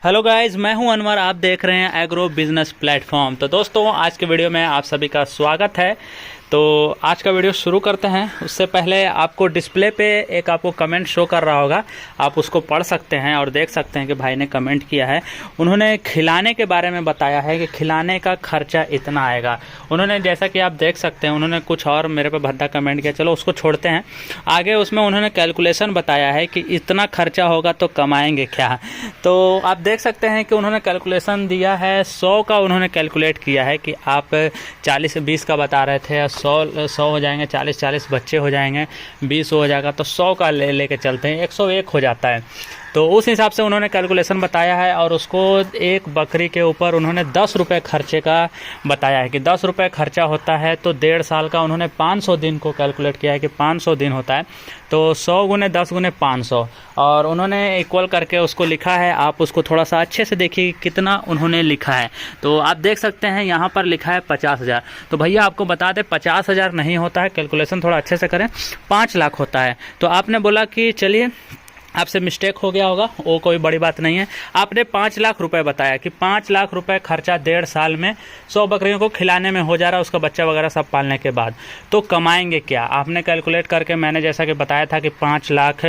Hello guys, मैं हूं अनवर। आप देख रहे हैं एग्रो बिजनेस प्लेटफॉर्म। तो दोस्तों, आज के वीडियो में आप सभी का स्वागत है। तो आज का वीडियो शुरू करते हैं। उससे पहले आपको डिस्प्ले पे एक आपको कमेंट शो कर रहा होगा, आप उसको पढ़ सकते हैं और देख सकते हैं कि भाई ने कमेंट किया है। उन्होंने खिलाने के बारे में बताया है कि खिलाने का खर्चा इतना आएगा। उन्होंने, जैसा कि आप देख सकते हैं, उन्होंने कुछ और मेरे पे भद्दा कमेंट किया, चलो उसको छोड़ते हैं। आगे उसमें उन्होंने कैलकुलेशन बताया है कि इतना खर्चा होगा तो कमाएंगे क्या। तो आप देख सकते हैं कि उन्होंने कैलकुलेशन दिया है 100 का। उन्होंने कैलकुलेट किया है कि आप 40-20 का बता रहे थे, 100 हो जाएंगे, 40 बच्चे हो जाएंगे, 20 हो जाएगा, तो 100 का लेके चलते हैं, 101 हो जाता है। तो उस हिसाब से उन्होंने कैलकुलेशन बताया है। और उसको एक बकरी के ऊपर उन्होंने 10 रुपये खर्चे का बताया है कि 10 रुपये खर्चा होता है। तो 1.5 साल का उन्होंने 500 दिन को कैलकुलेट किया है कि 500 दिन होता है, तो 100 × 10 × 500, और उन्होंने इक्वल करके उसको लिखा है। आप उसको थोड़ा सा अच्छे से देखिए कितना उन्होंने लिखा है। तो आप देख सकते हैं यहाँ पर लिखा है 50,000। तो भैया आपको बता दें 50,000 नहीं होता है, कैलकुलेशन थोड़ा अच्छे से करें, 5 लाख होता है। तो आपने बोला कि चलिए आपसे मिस्टेक हो गया होगा, वो कोई बड़ी बात नहीं है। आपने 5 लाख रुपए बताया कि 5 लाख रुपए खर्चा 1.5 साल में 100 बकरियों को खिलाने में हो जा रहा है, उसका बच्चा वगैरह सब पालने के बाद। तो कमाएंगे क्या आपने कैलकुलेट करके, मैंने जैसा कि बताया था कि 5 लाख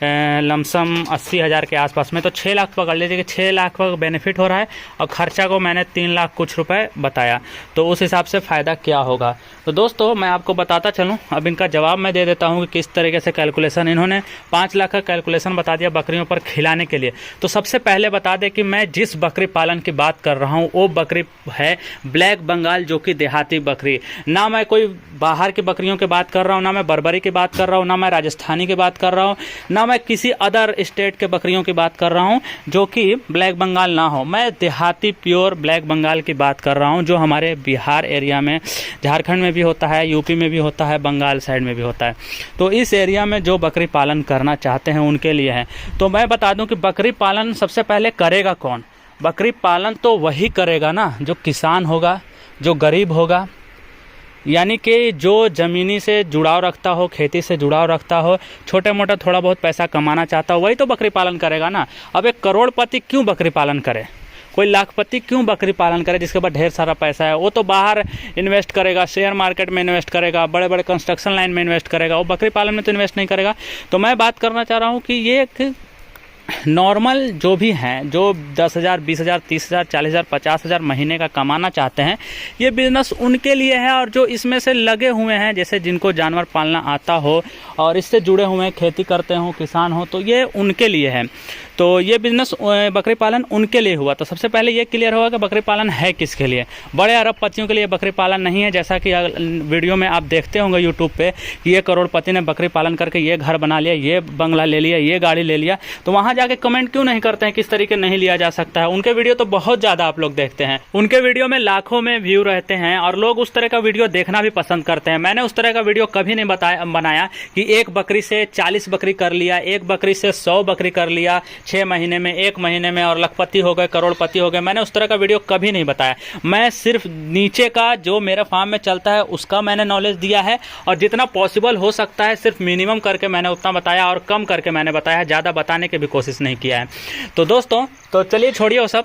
लमसम 80,000 के आसपास में, तो 6 लाख पकड़ लीजिए कि 6 लाख का बेनिफिट हो रहा है। और खर्चा को मैंने 3 लाख कुछ रुपए बताया, तो उस हिसाब से फ़ायदा क्या होगा। तो दोस्तों, मैं आपको बताता चलूँ, अब इनका जवाब मैं दे देता हूँ कि किस तरीके से कैलकुलेशन इन्होंने 5 लाख का कैलकुलेशन बता दिया बकरियों पर खिलाने के लिए। तो सबसे पहले बता दें कि मैं जिस बकरी पालन की बात कर रहा हूँ वो बकरी है ब्लैक बंगाल, जो कि देहाती बकरी। ना मैं कोई बाहर की बकरियों की बात कर रहा हूँ, ना मैं बर्बरी की बात कर रहा हूँ, ना मैं राजस्थानी की बात कर रहा हूँ, ना मैं किसी अदर स्टेट के बकरियों की बात कर रहा हूँ जो कि ब्लैक बंगाल ना हो। मैं देहाती प्योर ब्लैक बंगाल की बात कर रहा हूँ, जो हमारे बिहार एरिया में, झारखंड में भी होता है, यूपी में भी होता है, बंगाल साइड में भी होता है। तो इस एरिया में जो बकरी पालन करना चाहते हैं उनके लिए है। तो मैं बता दूं कि बकरी पालन सबसे पहले करेगा कौन। बकरी पालन तो वही करेगा ना जो किसान होगा, जो गरीब होगा, यानी कि जो ज़मीनी से जुड़ाव रखता हो, खेती से जुड़ाव रखता हो, छोटे मोटा थोड़ा बहुत पैसा कमाना चाहता हो, वही तो बकरी पालन करेगा ना। अब एक करोड़पति क्यों बकरी पालन करे, कोई लाखपति क्यों बकरी पालन करे जिसके पास ढेर सारा पैसा है। वो तो बाहर इन्वेस्ट करेगा, शेयर मार्केट में इन्वेस्ट करेगा, बड़े बड़े कंस्ट्रक्शन लाइन में इन्वेस्ट करेगा, वो बकरी पालन में तो इन्वेस्ट नहीं करेगा। तो मैं बात करना चाह रहा हूँ कि ये एक नॉर्मल जो भी हैं, जो 10,000, 20,000, 30,000, 40,000, 50,000 महीने का कमाना चाहते हैं, ये बिज़नेस उनके लिए है। और जो इसमें से लगे हुए हैं, जैसे जिनको जानवर पालना आता हो और इससे जुड़े हुए हैं, खेती करते हो, किसान हो, तो ये उनके लिए है। तो ये बिज़नेस बकरी पालन उनके लिए हुआ। तो सबसे पहले ये क्लियर होगा कि बकरी पालन है किसके लिए। बड़े अरबपतियों के लिए बकरी पालन नहीं है, जैसा कि वीडियो में आप देखते होंगे यूट्यूब पे कि ये करोड़पति ने बकरी पालन करके ये घर बना लिया, ये बंगला ले लिया, ये गाड़ी ले लिया। तो वहाँ जाके कमेंट क्यों नहीं करते हैं किस तरीके नहीं लिया जा सकता है। उनके वीडियो तो बहुत ज़्यादा आप लोग देखते हैं, उनके वीडियो में लाखों में व्यू रहते हैं और लोग उस तरह का वीडियो देखना भी पसंद करते हैं। मैंने उस तरह का वीडियो कभी नहीं बनाया कि एक बकरी से 40 बकरी कर लिया, एक बकरी से 100 बकरी कर लिया 6 महीने में, 1 महीने में, और लखपति हो गए, करोड़पति हो गए। मैंने उस तरह का वीडियो कभी नहीं बताया। मैं सिर्फ नीचे का जो मेरे फार्म में चलता है उसका मैंने नॉलेज दिया है, और जितना पॉसिबल हो सकता है सिर्फ मिनिमम करके मैंने उतना बताया, और कम करके मैंने बताया, ज़्यादा बताने की भी कोशिश नहीं किया है। तो दोस्तों, तो चलिए छोड़िए वो सब,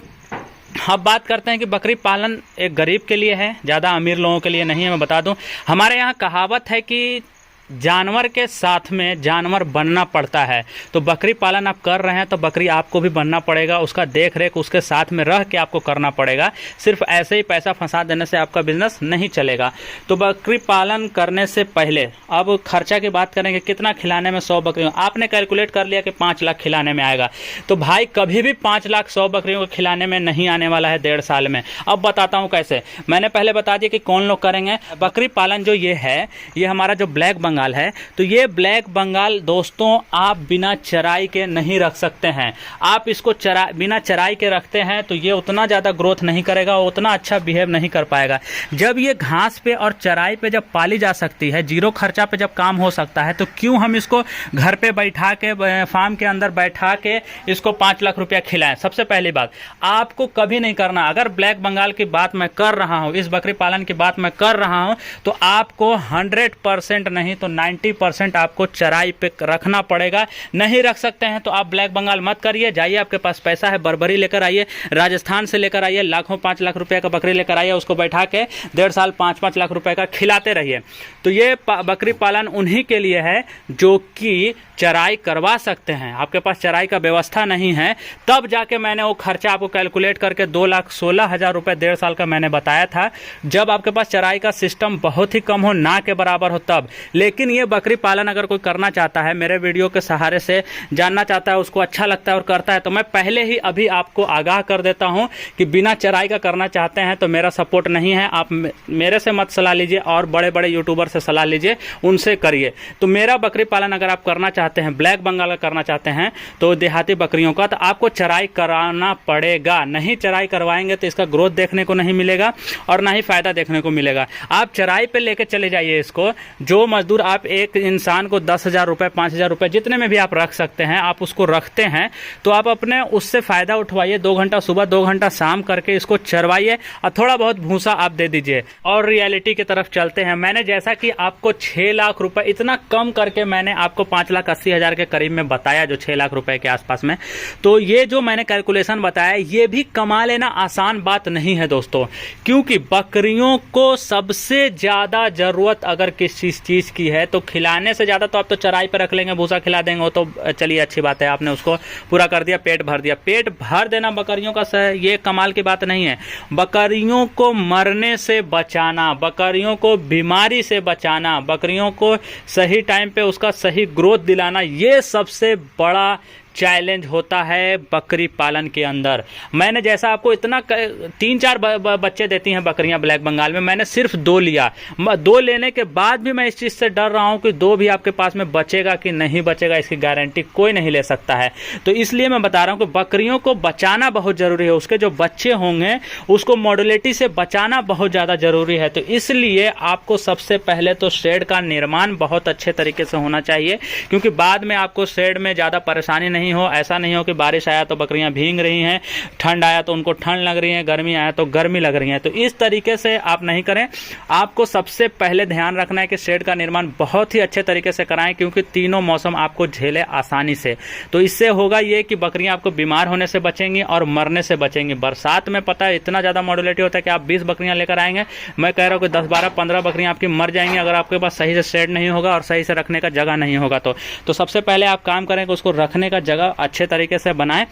अब बात करते हैं कि बकरी पालन एक गरीब के लिए है, ज़्यादा अमीर लोगों के लिए नहीं है। मैं बता दूं, हमारे यहाँ कहावत है कि जानवर के साथ में जानवर बनना पड़ता है। तो बकरी पालन आप कर रहे हैं तो बकरी आपको भी बनना पड़ेगा, उसका देख रेख उसके साथ में रह के आपको करना पड़ेगा। सिर्फ ऐसे ही पैसा फंसा देने से आपका बिजनेस नहीं चलेगा। तो बकरी पालन करने से पहले अब खर्चा की बात करेंगे, कितना खिलाने में 100 बकरियों, आपने कैलकुलेट कर लिया कि 5 लाख खिलाने में आएगा। तो भाई कभी भी 5 लाख 100 बकरियों को खिलाने में नहीं आने वाला है 1.5 साल में। अब बताता हूँ कैसे। मैंने पहले बता दिया कि कौन लोग करेंगे बकरी पालन। जो ये है, ये हमारा जो ब्लैक बंगाल है, तो ये ब्लैक बंगाल दोस्तों आप बिना चराई के नहीं रख सकते हैं। आप इसको बिना चराई के रखते हैं तो ये उतना ज़्यादा ग्रोथ नहीं करेगा, उतना अच्छा बिहेव नहीं कर पाएगा। जब ये घास पे और चराई पे जब पाली जा सकती है, जीरो खर्चा पे जब काम हो सकता है, तो क्यों हम इसको घर पे बैठा के, फार्म के अंदर बैठा के इसको 5 लाख रुपया खिलाएं। सबसे पहली बात आपको कभी नहीं करना। अगर ब्लैक बंगाल की बात मैं कर रहा हूँ, इस बकरी पालन की बात मैं कर रहा हूँ, तो आपको 100% नहीं तो 90% आपको चराई पे रखना पड़ेगा। नहीं रख सकते हैं तो आप ब्लैक बंगाल मत करिए, जाइए आपके पास पैसा है बर्बरी लेकर आइए, राजस्थान से लेकर आइए, लाखों 5 लाख रुपए का बकरी लेकर आइए, उसको बैठा के 1.5 साल 5-5 लाख रुपए का खिलाते रहिए। तो ये बकरी पालन उन्हीं के लिए है जो कि चराई करवा सकते हैं। आपके पास चराई का व्यवस्था नहीं है, तब जाके मैंने वो खर्चा आपको कैलकुलेट करके 2,16,000 रुपए 1.5 साल का मैंने बताया था। जब आपके पास चराई का सिस्टम बहुत ही कम हो, ना के बराबर हो तब। लेकिन ये बकरी पालन अगर कोई करना चाहता है, मेरे वीडियो के सहारे से जानना चाहता है, उसको अच्छा लगता है और करता है, तो मैं पहले ही अभी आपको आगाह कर देता हूं कि बिना चराई का करना चाहते हैं तो मेरा सपोर्ट नहीं है। आप मेरे से मत सलाह लीजिए और बड़े बड़े यूट्यूबर से सलाह लीजिए, उनसे करिए। तो मेरा बकरी पालन अगर आप करना चाहते हैं, ब्लैक बंगाल का करना चाहते हैं, तो देहाती बकरियों का, तो आपको चराई कराना पड़ेगा। नहीं चराई करवाएंगे तो इसका ग्रोथ देखने को नहीं मिलेगा और ना ही फायदा देखने को मिलेगा। आप चराई पे लेके चले जाइए इसको। जो मजदूर आप एक इंसान को 10,000 रुपए 5,000 रुपए जितने में भी आप रख सकते हैं, आप उसको रखते हैं, तो आप अपने उससे फायदा उठवाइए। 2 घंटा सुबह 2 घंटा शाम करके इसको चरवाइए और थोड़ा बहुत भूसा आप दे दीजिए। और रियलिटी की तरफ चलते हैं। मैंने जैसा कि आपको 6 लाख रुपए इतना कम करके मैंने आपको 5,80,000 के करीब में बताया, जो 6 लाख रुपए के आसपास में, तो ये जो मैंने कैलकुलेशन बताया, ये भी कमा लेना आसान बात नहीं है दोस्तों। क्योंकि बकरियों को सबसे ज्यादा जरूरत अगर किसी चीज की है तो खिलाने से ज्यादा तो आप तो चराई पर रख लेंगे, भूसा खिला देंगे, वो तो चलिए अच्छी बात है, आपने उसको पूरा कर दिया, पेट भर दिया। पेट भर देना बकरियों का ये कमाल की बात नहीं है। बकरियों को मरने से बचाना, बकरियों को बीमारी से बचाना, बकरियों को सही टाइम पे उसका सही ग्रोथ दिलाना, ये सबसे बड़ा चैलेंज होता है बकरी पालन के अंदर। मैंने जैसा आपको इतना 3-4 बच्चे देती हैं बकरियां ब्लैक बंगाल में, मैंने सिर्फ 2 लिया। 2 लेने के बाद भी मैं इस चीज़ से डर रहा हूं कि 2 भी आपके पास में बचेगा कि नहीं बचेगा, इसकी गारंटी कोई नहीं ले सकता है। तो इसलिए मैं बता रहा हूं कि बकरियों को बचाना बहुत ज़रूरी है। उसके जो बच्चे होंगे उसको मॉर्टेलिटी से बचाना बहुत ज़्यादा ज़रूरी है। तो इसलिए आपको सबसे पहले तो शेड का निर्माण बहुत अच्छे तरीके से होना चाहिए, क्योंकि बाद में आपको शेड में ज़्यादा परेशानी नहीं हो। ऐसा नहीं हो कि बारिश आया तो बकरियां भीग रही हैं, ठंड आया तो उनको ठंड लग रही है, गर्मी आया तो गर्मी लग रही है। तो इस तरीके से आप नहीं करें। आपको सबसे पहले ध्यान रखना है कि शेड का निर्माण बहुत ही अच्छे तरीके से कराएं, क्योंकि तीनों मौसम आपको झेले आसानी से। तो इससे होगा ये कि बकरियां आपको बीमार होने से बचेंगी और मरने से बचेंगी। बरसात में पता है इतना ज़्यादा मॉर्टेलिटी होता है कि आप 20 बकरियां लेकर आएंगे, मैं कह रहा हूँ कि 10, 12, 15 बकरियां आपकी मर जाएंगी अगर आपके पास सही से शेड नहीं होगा और सही से रखने का जगह नहीं होगा। तो सबसे पहले आप काम करें कि उसको रखने का जगह अच्छे तरीके से बनाएं।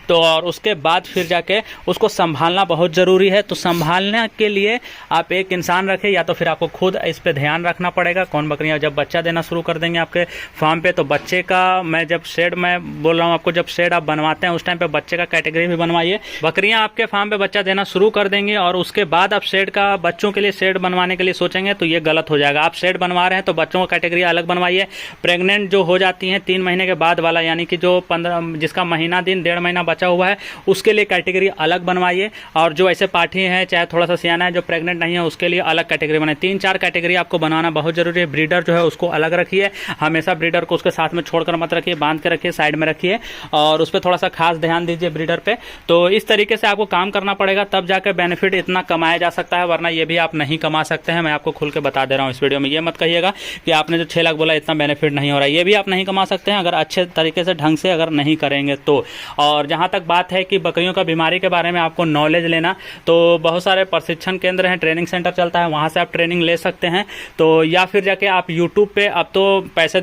तो और उसके बाद फिर जाके उसको संभालना बहुत ज़रूरी है। तो संभालने के लिए आप एक इंसान रखें, या तो फिर आपको खुद इस पे ध्यान रखना पड़ेगा। कौन बकरियां जब बच्चा देना शुरू कर देंगे आपके फार्म पे, तो बच्चे का मैं जब शेड में बोल रहा हूँ आपको, जब शेड आप बनवाते हैं उस टाइम पे बच्चे का कैटेगरी भी बनवाइए। बकरियां आपके फार्म पे बच्चा देना शुरू कर देंगी और उसके बाद आप शेड का बच्चों के लिए शेड बनवाने के लिए सोचेंगे तो ये गलत हो जाएगा। आप शेड बनवा रहे हैं तो बच्चों का कैटेगरी अलग बनवाइए। प्रेग्नेंट जो हो जाती हैं 3 महीने के बाद वाला, यानी कि जो 15 जिसका महीना दिन 1.5 महीना बचा हुआ है, उसके लिए कैटेगरी अलग बनवाइए। और जो ऐसे पाठी हैं, चाहे थोड़ा सा सियाना है, जो प्रेग्नेंट नहीं है, उसके लिए अलग कैटेगरी बनाए। 3-4 कैटेगरी आपको बनाना बहुत जरूरी है। ब्रीडर जो है उसको अलग रखिए, हमेशा ब्रीडर को उसके साथ में छोड़कर मत रखिए, बांध के रखिए, साइड में रखिए और उस पर थोड़ा सा खास ध्यान दीजिए ब्रीडर पे। तो इस तरीके से आपको काम करना पड़ेगा, तब जाकर बेनिफिट इतना कमाया जा सकता है, वरना ये भी आप नहीं कमा सकते हैं। मैं आपको खुल के बता दे रहा हूँ इस वीडियो में। ये मत कहिएगा कि आपने जो 6 लाख बोला इतना बेनिफिट नहीं हो रहा है, ये भी आप नहीं कमा सकते हैं अगर अच्छे तरीके से ढंग से अगर नहीं करेंगे तो। और जहाँ तक बात है कि बकरियों का बीमारी के बारे में आपको नॉलेज लेना, तो बहुत सारे प्रशिक्षण केंद्र हैं, ट्रेनिंग सेंटर चलता है, वहाँ से आप ट्रेनिंग ले सकते हैं। तो या फिर जाके आप यूट्यूब पे, अब तो पैसे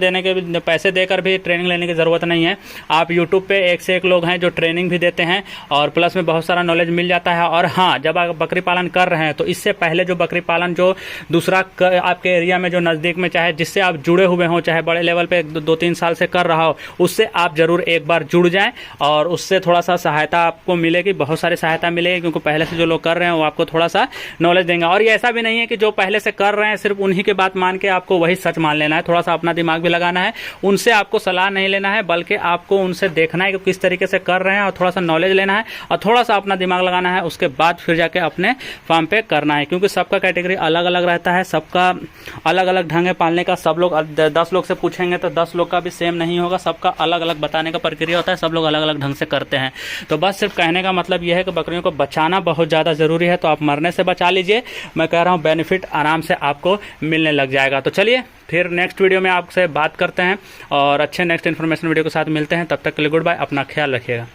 देकर भी ट्रेनिंग लेने की ज़रूरत नहीं है। आप यूट्यूब पे 1 से 1 लोग हैं जो ट्रेनिंग भी देते हैं और प्लस में बहुत सारा नॉलेज मिल जाता है। और हाँ, जब आप बकरी पालन कर रहे हैं तो इससे पहले जो बकरी पालन जो दूसरा आपके एरिया में जो नज़दीक में, चाहे जिससे आप जुड़े हुए हों, चाहे बड़े लेवल पे 2-3 साल से कर रहा हो, उससे आप जरूर एक बार जुड़ जाएं और उससे थोड़ा सा सहायता आपको मिलेगी, बहुत सारी सहायता मिलेगी, क्योंकि पहले से जो लोग कर रहे हैं वो आपको थोड़ा सा नॉलेज देंगे। और ये ऐसा भी नहीं है कि जो पहले से कर रहे हैं सिर्फ उन्हीं की बात मान के आपको वही सच मान लेना है। थोड़ा सा अपना दिमाग भी लगाना है, उनसे आपको सलाह नहीं लेना है, बल्कि आपको उनसे देखना है कि किस तरीके से कर रहे हैं और थोड़ा सा नॉलेज लेना है और थोड़ा सा अपना दिमाग लगाना है। उसके बाद फिर जाके अपने फार्म पे करना है, क्योंकि सबका कैटेगरी अलग अलग रहता है, सबका अलग अलग ढंग है पालने का। सब लोग 10 लोग से पूछेंगे तो 10 लोग का भी सेम नहीं होगा, सबका अलग अलग बताने का प्रक्रिया होता है, सब लोग अलग अलग ढंग से करते हैं। तो बस सिर्फ कहने का मतलब यह है कि बकरियों को बचाना बहुत ज़्यादा ज़रूरी है, तो आप मरने से बचा लीजिए। मैं कह रहा हूँ बेनिफिट आराम से आपको मिलने लग जाएगा। तो चलिए फिर नेक्स्ट वीडियो में आपसे बात करते हैं और अच्छे नेक्स्ट इन्फॉर्मेशन वीडियो के साथ मिलते हैं। तब तक के लिए गुड बाय, अपना ख्याल रखिएगा।